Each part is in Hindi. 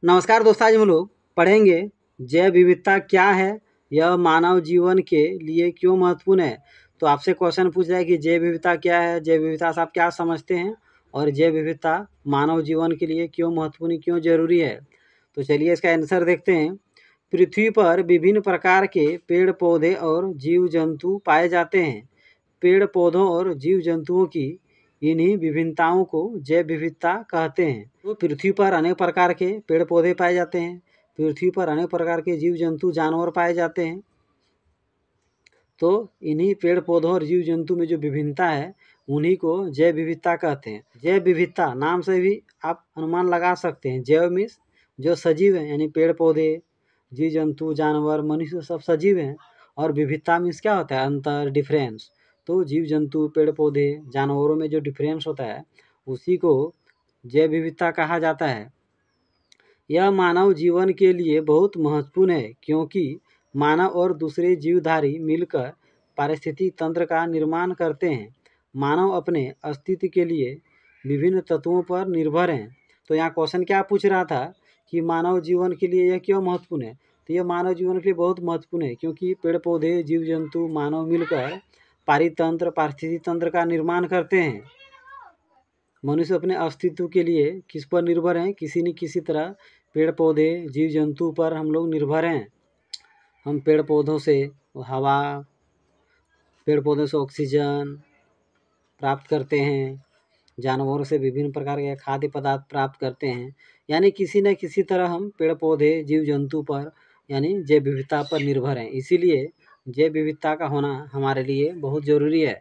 नमस्कार दोस्तों, आज हम लोग पढ़ेंगे जैव विविधता क्या है, यह मानव जीवन के लिए क्यों महत्वपूर्ण है। तो आपसे क्वेश्चन पूछ रहा है कि जैव विविधता क्या है, जैव विविधता से आप क्या समझते हैं और जैव विविधता मानव जीवन के लिए क्यों महत्वपूर्ण, क्यों जरूरी है। तो चलिए इसका आंसर देखते हैं। पृथ्वी पर विभिन्न प्रकार के पेड़ पौधे और जीव जंतु पाए जाते हैं। पेड़ पौधों और जीव जंतुओं की इन्हीं विभिन्नताओं को जैव विविधता कहते हैं। तो पृथ्वी पर अनेक प्रकार के पेड़ पौधे पाए जाते हैं। पृथ्वी पर अनेक प्रकार के जीव जंतु जानवर पाए जाते हैं। तो इन्हीं पेड़ पौधों और जीव जंतु में जो विभिन्नता है उन्हीं को जैव विविधता कहते हैं। जैव विविधता नाम से भी आप अनुमान लगा सकते हैं। जैव मीन्स जो सजीव है, यानी पेड़ पौधे, जीव जंतु, जानवर, मनुष्य सब सजीव हैं। और विविधता मीन्स क्या होता है? अंतर, डिफरेंस। तो जीव जंतु, पेड़ पौधे, जानवरों में जो डिफरेंस होता है उसी को जैव विविधता कहा जाता है। यह मानव जीवन के लिए बहुत महत्वपूर्ण है क्योंकि मानव और दूसरे जीवधारी मिलकर पारिस्थितिक तंत्र का निर्माण करते हैं। मानव अपने अस्तित्व के लिए विभिन्न तत्वों पर निर्भर हैं। तो यहाँ क्वेश्चन क्या पूछ रहा था कि मानव जीवन के लिए यह क्यों महत्वपूर्ण है। तो यह मानव जीवन के लिए बहुत महत्वपूर्ण है क्योंकि पेड़ पौधे, जीव जंतु, मानव मिलकर पारितंत्र, पारिस्थितिक तंत्र का निर्माण करते हैं। मनुष्य अपने अस्तित्व के लिए किस पर निर्भर हैं? किसी न किसी तरह पेड़ पौधे, जीव जंतु पर हम लोग निर्भर हैं। हम पेड़ पौधों से हवा, पेड़ पौधों से ऑक्सीजन प्राप्त करते हैं। जानवरों से विभिन्न प्रकार के खाद्य पदार्थ प्राप्त करते हैं। यानी किसी न किसी तरह हम पेड़ पौधे, जीव जंतु पर यानी जैव विविधता पर निर्भर हैं। इसीलिए जैव विविधता का होना हमारे लिए बहुत ज़रूरी है।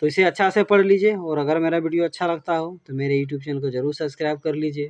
तो इसे अच्छा से पढ़ लीजिए और अगर मेरा वीडियो अच्छा लगता हो तो मेरे यूट्यूब चैनल को ज़रूर सब्सक्राइब कर लीजिए।